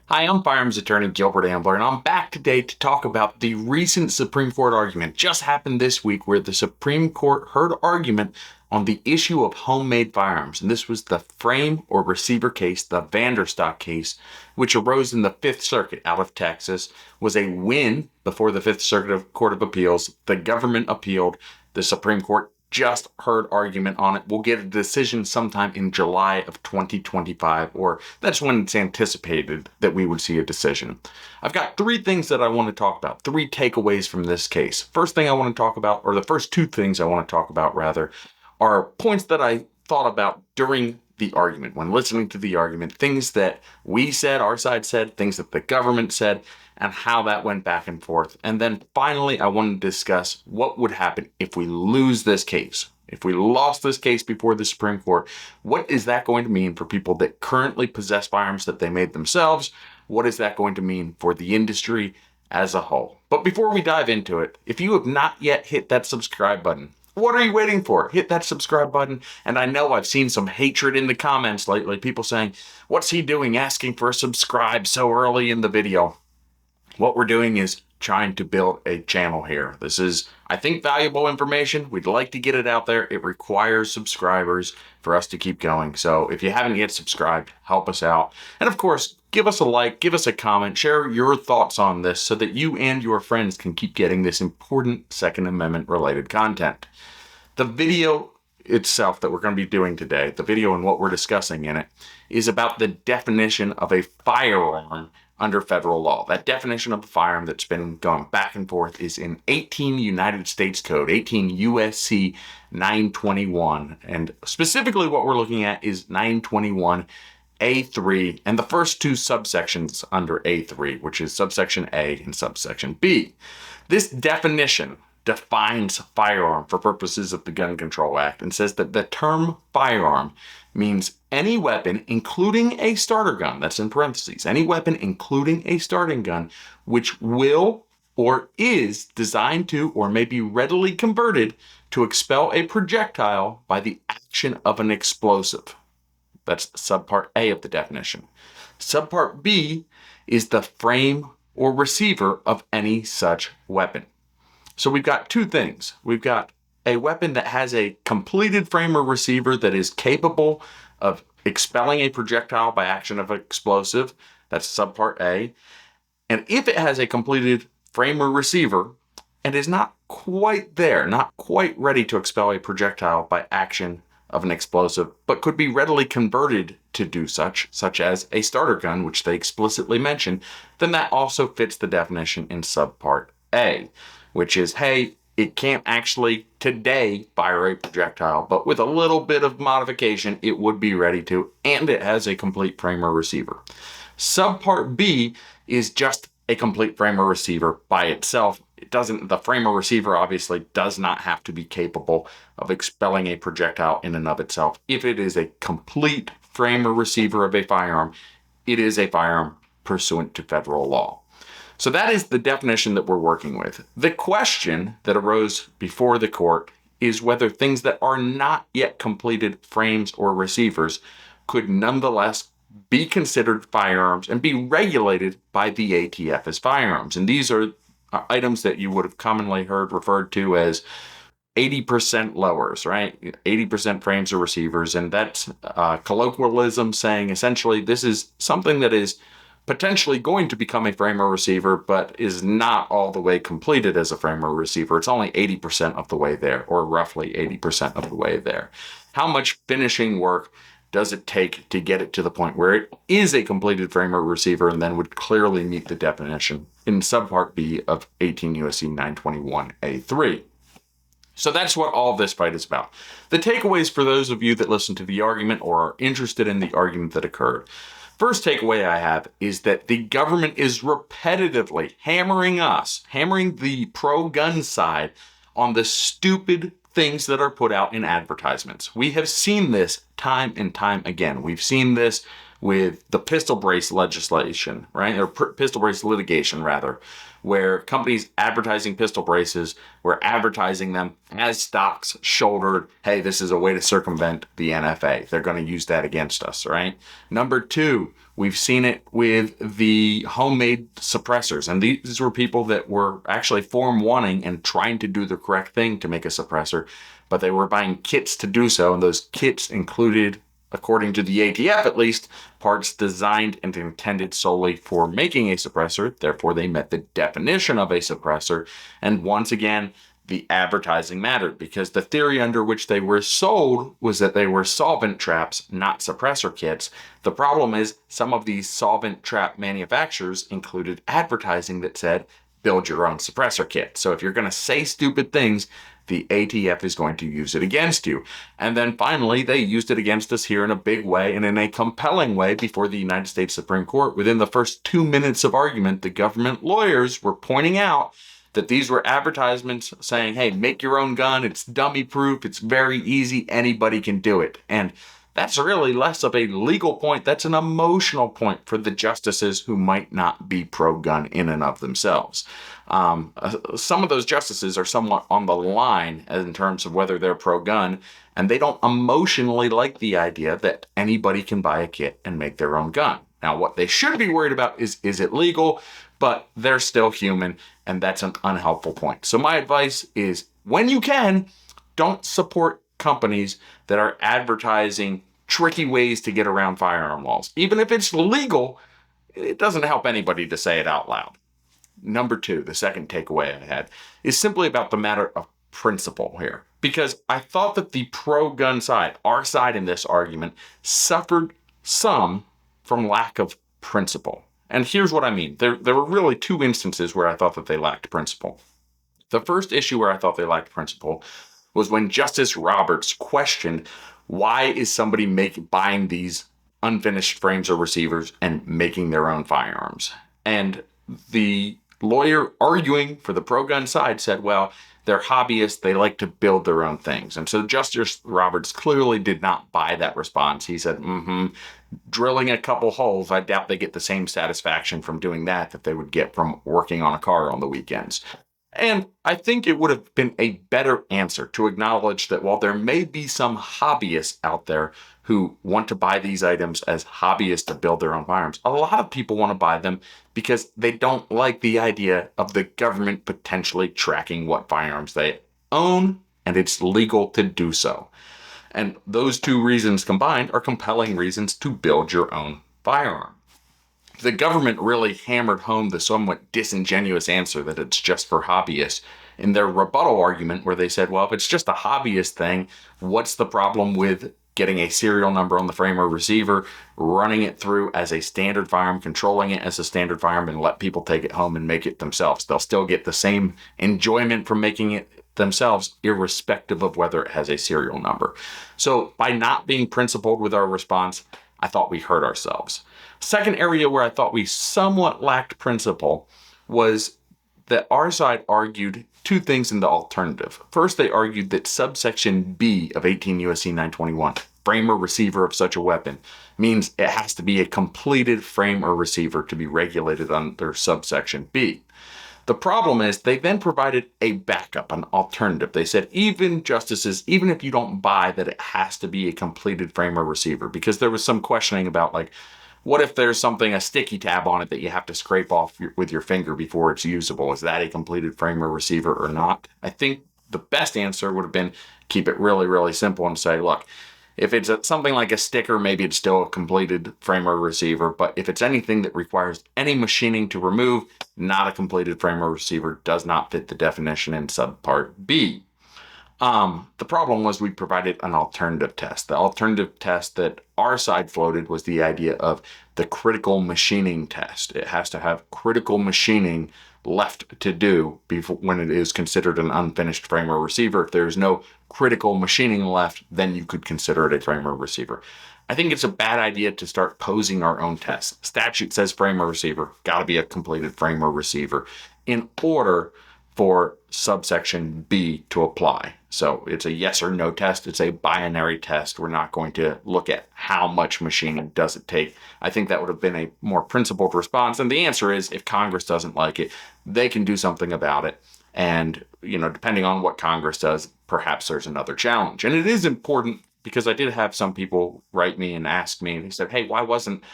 Hi, I'm firearms attorney Gilbert Ambler, and I'm back today to talk about the recent Supreme Court argument just happened this week where the Supreme Court heard argument on the issue of homemade firearms. And this was the frame or receiver case, the Vanderstock case, which arose in the Fifth Circuit out of Texas, was a win before the Fifth Circuit Court of Appeals. The government appealed. The Supreme Court just heard argument on it. We'll get a decision sometime in July of 2025, or that's when it's anticipated that we would see a decision. I've got three things that I want to talk about, three takeaways from this case. First thing I want to talk about, or the first two things I want to talk about rather, are points that I thought about during the argument, when listening to the argument, things that we said, our side said, things that the government said, and how that went back and forth. And then finally, I want to discuss what would happen if we lose this case. If we lost this case before the Supreme Court, what is that going to mean for people that currently possess firearms that they made themselves? What is that going to mean for the industry as a whole? But before we dive into it, if you have not yet hit that subscribe button, what are you waiting for? Hit that subscribe button. And I know I've seen some hatred in the comments lately, people saying, what's he doing asking for a subscribe so early in the video? What we're doing is trying to build a channel here. This is, I think, valuable information. We'd like to get it out there. It requires subscribers for us to keep going. So if you haven't yet subscribed, help us out. And of course, give us a like, give us a comment, share your thoughts on this so that you and your friends can keep getting this important Second Amendment related content. The video itself that we're going to be doing today, the video and what we're discussing in it, is about the definition of a firearm under federal law. That definition of a firearm that's been going back and forth is in 18 United States Code, 18 USC 921. And specifically what we're looking at is 921A3 and the first two subsections under A3, which is subsection A and subsection B. This definition defines firearm for purposes of the Gun Control Act and says that the term firearm means any weapon, including a starter gun, that's in parentheses, any weapon, including a starting gun, which will or is designed to or may be readily converted to expel a projectile by the action of an explosive. That's subpart A of the definition. Subpart B is the frame or receiver of any such weapon. So we've got two things. We've got a weapon that has a completed frame or receiver that is capable of expelling a projectile by action of an explosive. That's subpart A. And if it has a completed frame or receiver and is not quite there, not quite ready to expel a projectile by action of an explosive, but could be readily converted to do such as a starter gun, which they explicitly mention, then that also fits the definition in subpart A, which is, hey, it can't actually today fire a projectile, but with a little bit of modification, it would be ready to, and it has a complete frame or receiver. Subpart B is just a complete frame or receiver by itself. The frame or receiver obviously does not have to be capable of expelling a projectile in and of itself. If it is a complete frame or receiver of a firearm, it is a firearm pursuant to federal law. So that is the definition that we're working with. The question that arose before the court is whether things that are not yet completed frames or receivers could nonetheless be considered firearms and be regulated by the ATF as firearms. And these are items that you would have commonly heard referred to as 80% lowers, right? 80% frames or receivers. And that's colloquialism saying essentially this is something that is potentially going to become a frame or receiver, but is not all the way completed as a frame or receiver. It's only 80% of the way there, or roughly 80% of the way there. How much finishing work does it take to get it to the point where it is a completed frame or receiver and then would clearly meet the definition in subpart B of 18 USC 921A3? So that's what all this fight is about. The takeaways for those of you that listen to the argument or are interested in the argument that occurred. First takeaway I have is that the government is repetitively hammering the pro-gun side on the stupid things that are put out in advertisements. We have seen this time and time again. We've seen this with the pistol brace legislation, right? Or pistol brace litigation, rather, where companies advertising pistol braces were advertising them as stocks shouldered. Hey, this is a way to circumvent the NFA. They're going to use that against us, right? Number two, We've seen it with the homemade suppressors. And these were people that were actually form wanting and trying to do the correct thing to make a suppressor, but they were buying kits to do so. And those kits included, according to the ATF at least, parts designed and intended solely for making a suppressor. Therefore, they met the definition of a suppressor. And once again, the advertising mattered, because the theory under which they were sold was that they were solvent traps, not suppressor kits. The problem is some of these solvent trap manufacturers included advertising that said, build your own suppressor kit. So if you're going to say stupid things, the ATF is going to use it against you. And then finally, they used it against us here in a big way and in a compelling way before the United States Supreme Court. Within the first 2 minutes of argument, the government lawyers were pointing out that these were advertisements saying, hey, make your own gun. It's dummy proof. It's very easy. Anybody can do it. And that's really less of a legal point. That's an emotional point for the justices who might not be pro-gun in and of themselves. Some of those justices are somewhat on the line in terms of whether they're pro-gun, and they don't emotionally like the idea that anybody can buy a kit and make their own gun. Now, what they should be worried about is it legal? But they're still human, and that's an unhelpful point. So my advice is, when you can, don't support companies that are advertising tricky ways to get around firearm laws. Even if it's legal, it doesn't help anybody to say it out loud. Number 2, the second takeaway I had, is simply about the matter of principle here. Because I thought that the pro-gun side, our side in this argument, suffered some from lack of principle. And here's what I mean. There were really 2 instances where I thought that they lacked principle. The first issue where I thought they lacked principle was when Justice Roberts questioned, why is somebody buying these unfinished frames or receivers and making their own firearms? And the lawyer arguing for the pro-gun side said, well, they're hobbyists. They like to build their own things. And so Justice Roberts clearly did not buy that response. He said, drilling a couple holes, I doubt they get the same satisfaction from doing that they would get from working on a car on the weekends. And I think it would have been a better answer to acknowledge that while there may be some hobbyists out there who want to buy these items as hobbyists to build their own firearms, a lot of people want to buy them because they don't like the idea of the government potentially tracking what firearms they own, and it's legal to do so. And those 2 reasons combined are compelling reasons to build your own firearm. The government really hammered home the somewhat disingenuous answer that it's just for hobbyists in their rebuttal argument, where they said, well, if it's just a hobbyist thing, what's the problem with getting a serial number on the frame or receiver, running it through as a standard firearm, controlling it as a standard firearm, and let people take it home and make it themselves? They'll still get the same enjoyment from making it themselves, irrespective of whether it has a serial number. So by not being principled with our response, I thought we hurt ourselves. Second area where I thought we somewhat lacked principle was that our side argued 2 things in the alternative. First, they argued that subsection B of 18 U.S.C. 921, frame or receiver of such a weapon, means it has to be a completed frame or receiver to be regulated under subsection B. The problem is they then provided a backup, an alternative. They said, even justices, even if you don't buy that it has to be a completed frame or receiver, because there was some questioning about, like, what if there's a sticky tab on it that you have to scrape off with your finger before it's usable? Is that a completed frame or receiver or not? I think the best answer would have been keep it really, really simple and say, look, if it's something like a sticker, maybe it's still a completed frame or receiver. But if it's anything that requires any machining to remove, not a completed frame or receiver, does not fit the definition in subpart B. The problem was we provided an alternative test. The alternative test that our side floated was the idea of the critical machining test. It has to have critical machining left to do before, when it is considered an unfinished frame or receiver. If there's no critical machining left, then you could consider it a frame or receiver. I think it's a bad idea to start posing our own tests. Statute says frame or receiver, got to be a completed frame or receiver in order for subsection B to apply. So it's a yes or no test. It's a binary test. We're not going to look at how much machining does it take. I think that would have been a more principled response. And the answer is, if Congress doesn't like it, they can do something about it. And, depending on what Congress does, perhaps there's another challenge. And it is important, because I did have some people write me and ask me, and they said, hey, why wasn't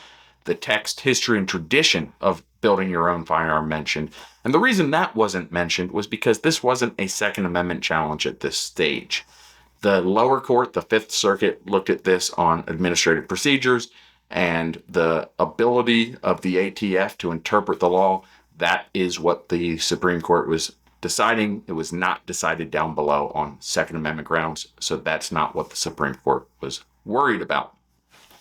the text, history, and tradition of building your own firearm mentioned. And the reason that wasn't mentioned was because this wasn't a Second Amendment challenge at this stage. The lower court, the Fifth Circuit, looked at this on administrative procedures and the ability of the ATF to interpret the law. That is what the Supreme Court was deciding. It was not decided down below on Second Amendment grounds, so that's not what the Supreme Court was worried about.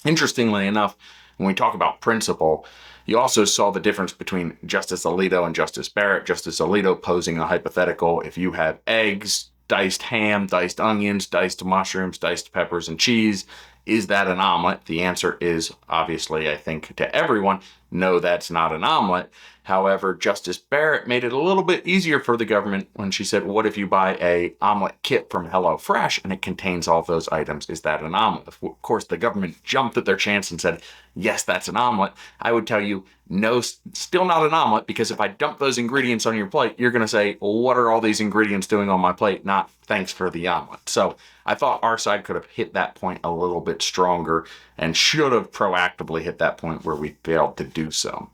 Interestingly enough, when we talk about principle, you also saw the difference between Justice Alito and Justice Barrett. Justice Alito posing a hypothetical: if you have eggs, diced ham, diced onions, diced mushrooms, diced peppers, and cheese, is that an omelet? The answer is obviously, I think, to everyone, no, that's not an omelet. However, Justice Barrett made it a little bit easier for the government when she said, what if you buy a omelet kit from HelloFresh and it contains all those items? Is that an omelet? Of course, the government jumped at their chance and said, yes, that's an omelet. I would tell you, no, still not an omelet, because if I dump those ingredients on your plate, you're going to say, well, what are all these ingredients doing on my plate? Not thanks for the omelet. So I thought our side could have hit that point a little bit stronger and should have proactively hit that point where we failed to do so.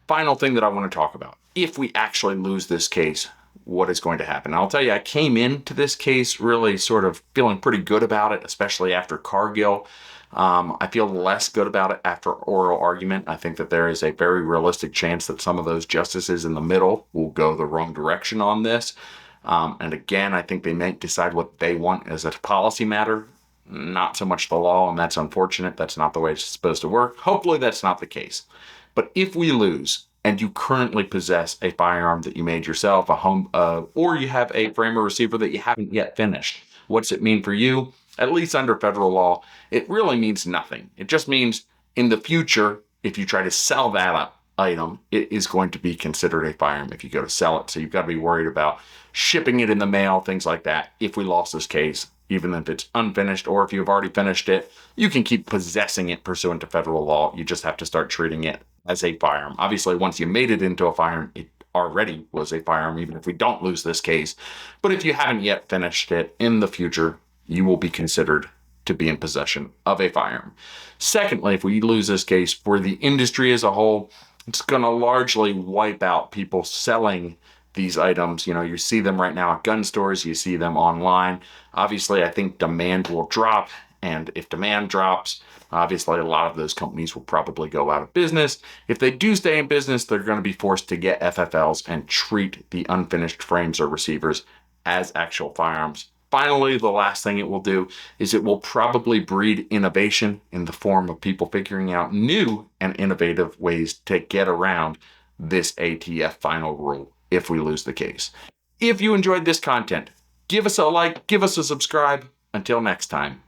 Final thing that I want to talk about. If we actually lose this case, what is going to happen? I'll tell you, I came into this case really sort of feeling pretty good about it, especially after Cargill. I feel less good about it after oral argument. I think that there is a very realistic chance that some of those justices in the middle will go the wrong direction on this. And again, I think they may decide what they want as a policy matter, not so much the law, and that's unfortunate. That's not the way it's supposed to work. Hopefully that's not the case. But if we lose and you currently possess a firearm that you made yourself, or you have a frame or receiver that you haven't yet finished, what does it mean for you? At least under federal law, it really means nothing. It just means in the future, if you try to sell that item, it is going to be considered a firearm if you go to sell it. So you've got to be worried about shipping it in the mail, things like that. If we lost this case, even if it's unfinished, or if you've already finished it, you can keep possessing it pursuant to federal law. You just have to start treating it as a firearm. Obviously, once you made it into a firearm, it already was a firearm, even if we don't lose this case. But if you haven't yet finished it, in the future, you will be considered to be in possession of a firearm. Secondly, if we lose this case, for the industry as a whole, it's going to largely wipe out people selling these items. You know, you see them right now at gun stores, you see them online. Obviously, I think demand will drop. And if demand drops, obviously a lot of those companies will probably go out of business. If they do stay in business, they're going to be forced to get FFLs and treat the unfinished frames or receivers as actual firearms. Finally, the last thing it will do is it will probably breed innovation in the form of people figuring out new and innovative ways to get around this ATF final rule if we lose the case. If you enjoyed this content, give us a like, give us a subscribe. Until next time.